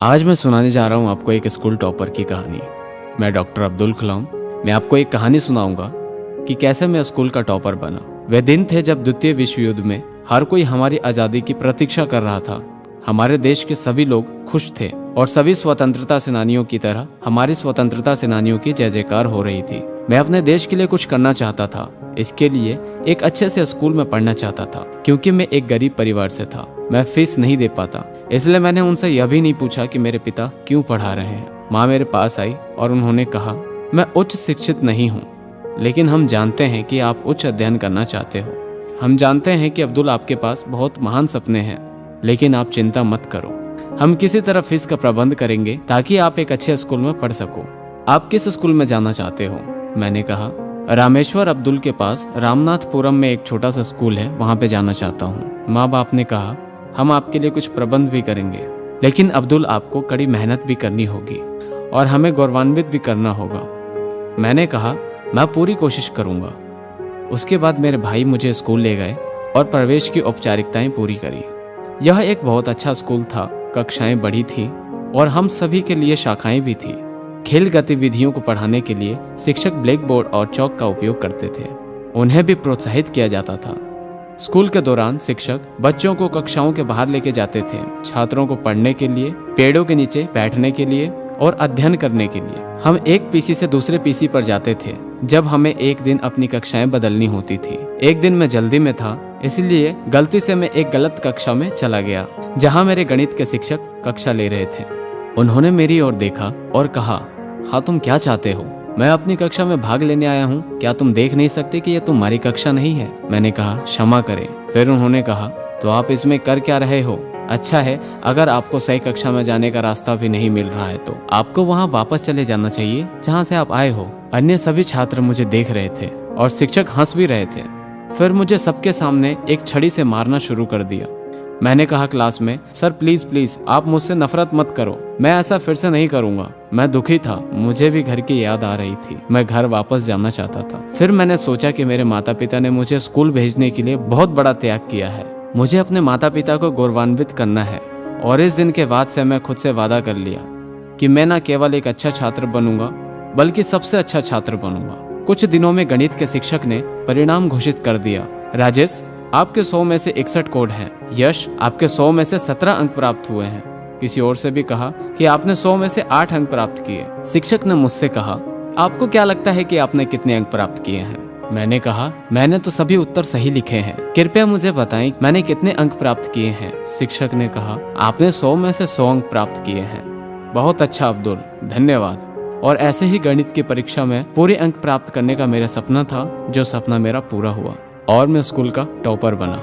आज मैं सुनाने जा रहा हूँ आपको एक स्कूल टॉपर की कहानी। मैं डॉक्टर अब्दुल कलाम। मैं आपको एक कहानी सुनाऊंगा कि कैसे मैं स्कूल का टॉपर बना। वे दिन थे जब द्वितीय विश्व युद्ध में हर कोई हमारी आज़ादी की प्रतीक्षा कर रहा था। हमारे देश के सभी लोग खुश थे और सभी स्वतंत्रता सेनानियों की तरह हमारी स्वतंत्रता सेनानियों की जय जयकार हो रही थी। मैं अपने देश के लिए कुछ करना चाहता था। इसके लिए एक अच्छे से स्कूल में पढ़ना चाहता था। क्योंकि मैं एक गरीब परिवार से था, मैं फीस नहीं दे पाता, इसलिए मैंने उनसे यह भी नहीं पूछा कि मेरे पिता क्यों पढ़ा रहे हैं। माँ मेरे पास आई और उन्होंने कहा, मैं उच्च शिक्षित नहीं हूँ, लेकिन हम जानते हैं कि आप उच्च अध्ययन करना चाहते हो। हम जानते हैं कि अब्दुल आपके पास बहुत महान सपने हैं, लेकिन आप चिंता मत करो। हम किसी तरह फीस का प्रबंध करेंगे ताकि आप एक अच्छे स्कूल में पढ़ सको। आप किस स्कूल में जाना चाहते हो? मैंने कहा, रामेश्वर अब्दुल के पास रामनाथपुरम में एक छोटा सा स्कूल है, वहाँ पे जाना चाहता हूँ। माँ बाप ने कहा, हम आपके लिए कुछ प्रबंध भी करेंगे, लेकिन अब्दुल आपको कड़ी मेहनत भी करनी होगी और हमें गौरवान्वित भी करना होगा। मैंने कहा, मैं पूरी कोशिश करूँगा। उसके बाद मेरे भाई मुझे स्कूल ले गए और प्रवेश की औपचारिकताएं पूरी करी। यह एक बहुत अच्छा स्कूल था। कक्षाएं बड़ी थी और हम सभी के लिए शाखाएं भी थी। खेल गतिविधियों को पढ़ाने के लिए शिक्षक ब्लैक बोर्ड और चौक का उपयोग करते थे। उन्हें भी प्रोत्साहित किया जाता था। स्कूल के दौरान शिक्षक बच्चों को कक्षाओं के बाहर लेके जाते थे, छात्रों को पढ़ने के लिए, पेड़ों के नीचे बैठने के लिए और अध्ययन करने के लिए। हम एक पीसी से दूसरे पीसी पर जाते थे जब हमें एक दिन अपनी कक्षाएं बदलनी होती थी। एक दिन मैं जल्दी में था, इसलिए गलती से मैं एक गलत कक्षा में चला गया जहां मेरे गणित के शिक्षक कक्षा ले रहे थे। उन्होंने मेरी ओर देखा और कहा, हाँ तुम क्या चाहते हो? मैं अपनी कक्षा में भाग लेने आया हूँ, क्या तुम देख नहीं सकते कि यह तुम्हारी कक्षा नहीं है? मैंने कहा, क्षमा करें। फिर उन्होंने कहा, तो आप इसमें कर क्या रहे हो? अच्छा है, अगर आपको सही कक्षा में जाने का रास्ता भी नहीं मिल रहा है तो आपको वहाँ वापस चले जाना चाहिए जहाँ से आप आए हो। अन्य सभी छात्र मुझे देख रहे थे और शिक्षक हंस भी रहे थे। फिर मुझे सबके सामने एक छड़ी से मारना शुरू कर दिया। मैंने कहा क्लास में, सर प्लीज प्लीज आप मुझसे नफरत मत करो, मैं ऐसा फिर से नहीं करूंगा। मैं दुखी था, मुझे भी घर की याद आ रही थी। मैं घर वापस जाना चाहता था। फिर मैंने सोचा कि मेरे माता पिता ने मुझे स्कूल भेजने के लिए बहुत बड़ा त्याग किया है। मुझे अपने माता पिता को गौरवान्वित करना है। और इस दिन के बाद से मैं खुद से वादा कर लिया कि मैं न केवल एक अच्छा छात्र बनूंगा, बल्कि सबसे अच्छा छात्र बनूंगा। कुछ दिनों में गणित के शिक्षक ने परिणाम घोषित कर दिया। राजेश, आपके 100 में से 61 कोड हैं। यश, आपके 100 में से 17 अंक प्राप्त हुए हैं। किसी और से भी कहा कि आपने 100 में से 8 अंक प्राप्त किए। शिक्षक ने मुझसे कहा, आपको क्या लगता है कि आपने कितने अंक प्राप्त किए हैं? मैंने कहा, मैंने तो सभी उत्तर सही लिखे हैं, कृपया मुझे बताएं मैंने कितने अंक प्राप्त किए हैं। शिक्षक ने कहा, आपने 100 में से 100 अंक प्राप्त किए हैं। बहुत अच्छा अब्दुल, धन्यवाद। और ऐसे ही गणित की परीक्षा में पूरे अंक प्राप्त करने का मेरा सपना था, जो सपना मेरा पूरा हुआ और मैं स्कूल का टॉपर बना।